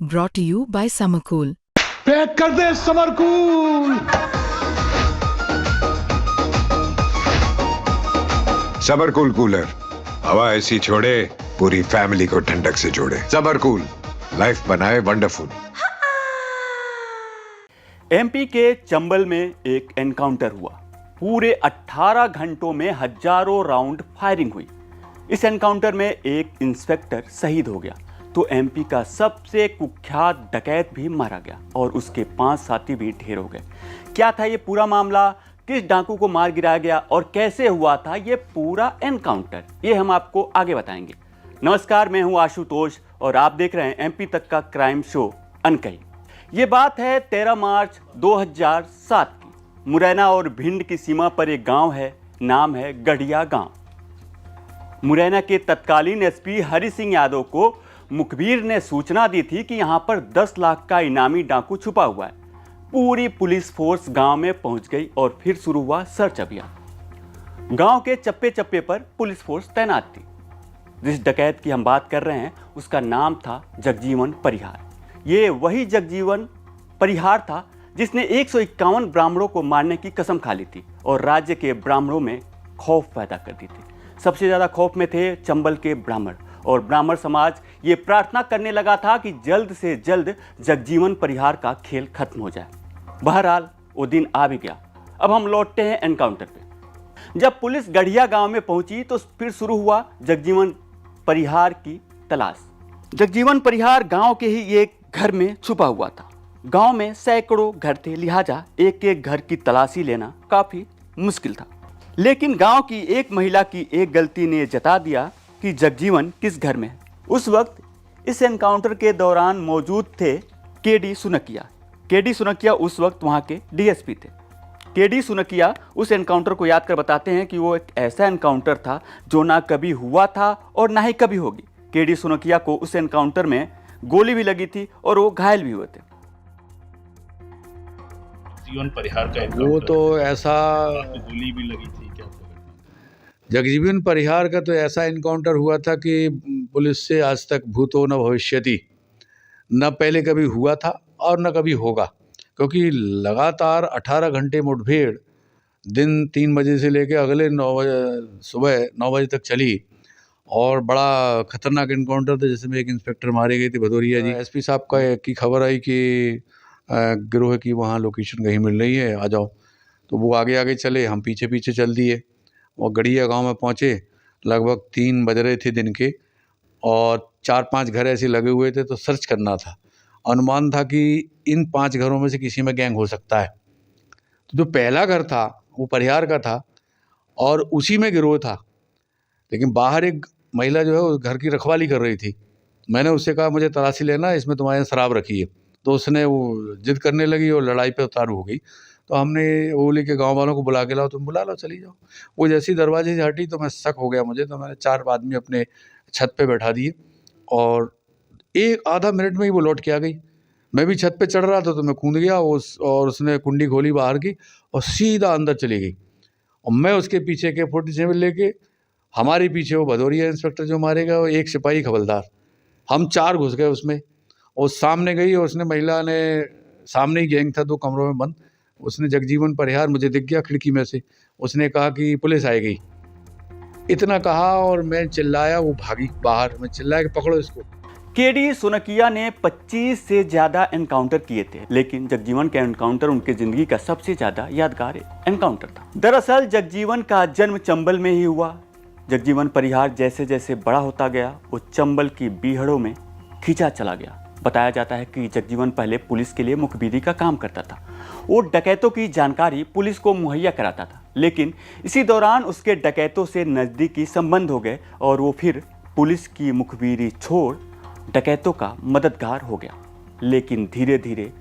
brought to you by Summercool. Pack कर दे summer cool. Summer cool cooler हवा ऐसी छोड़े पूरी फैमिली को ठंडक से जोड़े। समरकूल लाइफ बनाए वंडरफुल। एमपी के चंबल में एक एनकाउंटर हुआ। पूरे 18 घंटों में हजारों राउंड फायरिंग हुई। इस एनकाउंटर में एक इंस्पेक्टर शहीद हो गया तो एमपी का सबसे कुख्यात डकैत भी मारा गया और उसके 5 साथी भी ढेर हो गए। क्या था ये पूरा मामला, किस डाकू को मार गिराया गया और कैसे हुआ था ये पूरा एनकाउंटर, ये हम आपको आगे बताएंगे। नमस्कार, मैं हूं आशुतोष और आप देख रहे हैं एमपी तक का क्राइम शो अनकही। ये बात है 13 मार्च 2007 की। मुरैना और भिंड की सीमा पर एक गांव है, नाम है गढ़िया गांव। मुरैना के तत्कालीन एसपी हरि सिंह यादव को मुखबिर ने सूचना दी थी कि यहां पर 10 लाख का इनामी डाकू छुपा हुआ है। पूरी पुलिस फोर्स गांव में पहुंच गई और फिर शुरू हुआ सर्च अभियान। गांव के चप्पे चप्पे पर पुलिस फोर्स तैनात थी। जिस डकैत की हम बात कर रहे हैं उसका नाम था जगजीवन परिहार। ये वही जगजीवन परिहार था जिसने 151 ब्राह्मणों को मारने की कसम खा ली थी और राज्य के ब्राह्मणों में खौफ पैदा कर दी थी। सबसे ज़्यादा खौफ में थे चंबल के ब्राह्मण और ब्राह्मण समाज ये प्रार्थना करने लगा था कि जल्द से जल्द जगजीवन परिहार का खेल खत्म हो जाए। बहरहाल वो दिन आ भी गया। अब हम लौटते हैं एनकाउंटर पे। जब पुलिस गढ़िया गांव में पहुंची तो फिर शुरू हुआ जगजीवन परिहार की तलाश। जगजीवन परिहार गांव के ही एक घर में छुपा हुआ था। गांव में सैकड़ों घर थे, लिहाजा एक एक घर की तलाशी लेना काफी मुश्किल था। लेकिन गांव की एक महिला की एक गलती ने जता दिया कि जगजीवन किस घर में है। उस वक्त इस एनकाउंटर के दौरान मौजूद थे केडी सुनकिया। केडी सुनकिया उस वक्त वहां के डीएसपी थे। केडी सुनकिया उस एनकाउंटर को याद कर बताते हैं कि वो एक ऐसा एनकाउंटर था जो ना कभी हुआ था और ना ही कभी होगी। केडी सुनकिया को उस एनकाउंटर में गोली भी लगी थी और वो घायल भी हुए थे। जीवन परिहार का वो तो ऐसा गोली भी लगी थी क्या? जगजीवन परिहार का तो ऐसा इनकाउंटर हुआ था कि पुलिस से आज तक भूतो न भविष्यति, न पहले कभी हुआ था और न कभी होगा, क्योंकि लगातार 18 घंटे मुठभेड़ दिन 3 बजे से लेकर अगले 9 बजे सुबह 9 बजे तक चली और बड़ा खतरनाक इनकाउंटर था जिसमें एक इंस्पेक्टर मारे गए थे भदौरिया जी। एसपी साहब की खबर आई कि गिरोह की वहाँ लोकेशन कहीं मिल रही है, आ जाओ। तो वो आगे आगे चले, हम पीछे पीछे चल दिए और गढ़िया गांव में पहुँचे। लगभग 3 बज रहे थे दिन के और 4-5 घर ऐसे लगे हुए थे, तो सर्च करना था। अनुमान था कि इन 5 घरों में से किसी में गैंग हो सकता है। तो जो पहला घर था वो परिहार का था और उसी में गिरोह था। लेकिन बाहर एक महिला जो है उस घर की रखवाली कर रही थी। मैंने उससे कहा मुझे तलाशी लेना, इसमें तुम्हारे शराब रखी है। तो उसने वो जिद करने लगी और लड़ाई पे उतारू हो गई। तो हमने वो बोले कि गाँव वालों को बुला के लाओ, तुम बुला लो, चली जाओ। वो जैसी दरवाजे से हटी तो मैं शक हो गया मुझे, तो मैंने 4 आदमी अपने छत पे बैठा दिए और एक आधा मिनट में ही वो लौट के आ गई। मैं भी छत पे चढ़ रहा था तो मैं कूद गया और उसने कुंडी खोली बाहर की और सीधा अंदर चली गई। और मैं उसके पीछे के 47 लेके, हमारे पीछे वो भदौरिया इंस्पेक्टर जो मारेगा, वो एक सिपाही खबलदार, हम 4 घुस गए उसमें। और सामने गई और उसने, महिला ने, सामने ही गैंग था 2 कमरों में बंद। उसने जगजीवन परिहार मुझे दिख गया खिड़की में से, उसने कहा कि पुलिस आएगी। इतना कहा और मैं चिल्लाया, वो भागी बाहर। मैं चिल्लाया कि पकड़ो इसको। केडी सुनकिया ने 25 से ज्यादा एनकाउंटर किए थे, लेकिन जगजीवन का एनकाउंटर उनके जिंदगी का सबसे ज्यादा यादगार एनकाउंटर था। दरअसल जगजीवन का जन्म चंबल में ही हुआ। जगजीवन परिहार जैसे जैसे बड़ा होता गया वो चंबल की बीहड़ों में खींचा चला गया। बताया जाता है कि जगजीवन पहले पुलिस के लिए मुखबिरी का काम करता था। वो डकैतों की जानकारी पुलिस को मुहैया कराता था, लेकिन इसी दौरान उसके डकैतों से नज़दीकी संबंध हो गए और वो फिर पुलिस की मुखबिरी छोड़ डकैतों का मददगार हो गया। लेकिन धीरे धीरे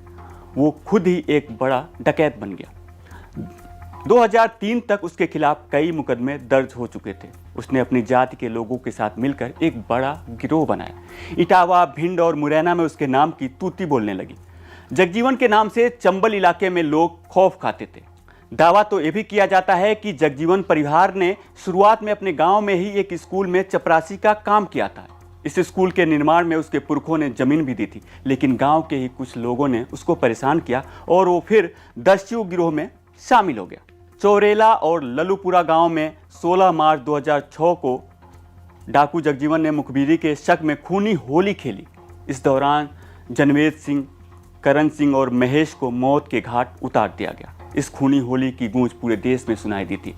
वो खुद ही एक बड़ा डकैत बन गया। 2003 तक उसके खिलाफ कई मुकदमे दर्ज हो चुके थे। उसने अपनी जाति के लोगों के साथ मिलकर एक बड़ा गिरोह बनाया। इटावा, भिंड और मुरैना में उसके नाम की तूती बोलने लगी। जगजीवन के नाम से चंबल इलाके में लोग खौफ खाते थे। दावा तो यह भी किया जाता है कि जगजीवन परिहार ने शुरुआत में अपने गांव में ही एक स्कूल में चपरासी का काम किया था। इस स्कूल के निर्माण में उसके पुरखों ने जमीन भी दी थी, लेकिन गांव के ही कुछ लोगों ने उसको परेशान किया और वो फिर दस्यु गिरोह में शामिल हो गया। चौरेला और लल्लूपुरा गांव में 16 मार्च 2006 को डाकू जगजीवन ने मुखबिरी के शक में खूनी होली खेली। इस दौरान जनवेद सिंह, करण सिंह और महेश को मौत के घाट उतार दिया गया। इस खूनी होली की गूंज पूरे देश में सुनाई दी थी।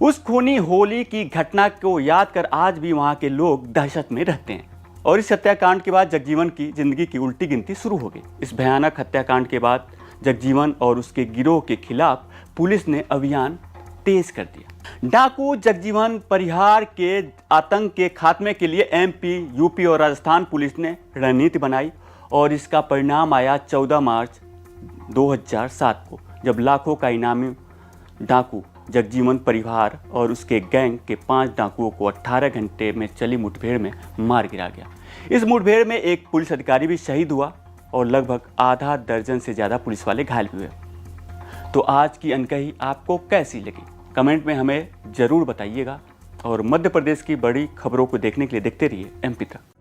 उस खूनी होली की घटना को याद कर आज भी वहां के लोग दहशत में रहते हैं। और इस हत्याकांड के बाद जगजीवन की जिंदगी की उल्टी गिनती शुरू हो गई। इस भयानक हत्याकांड के बाद जगजीवन और उसके गिरोह के खिलाफ पुलिस ने अभियान तेज कर दिया। डाकू जगजीवन परिहार के आतंक के खात्मे के लिए एमपी, यूपी और राजस्थान पुलिस ने रणनीति बनाई और इसका परिणाम आया 14 मार्च 2007 को, जब लाखों का इनामी डाकू जगजीवन परिवार और उसके गैंग के 5 डाकुओं को 18 घंटे में चली मुठभेड़ में मार गिरा गया। इस मुठभेड़ में एक पुलिस अधिकारी भी शहीद हुआ और लगभग आधा दर्जन से ज़्यादा पुलिस वाले घायल हुए। तो आज की अनकही आपको कैसी लगी? कमेंट में हमें ज़रूर बताइएगा और मध्य प्रदेश की बड़ी खबरों को देखने के लिए देखते रहिए MP तक।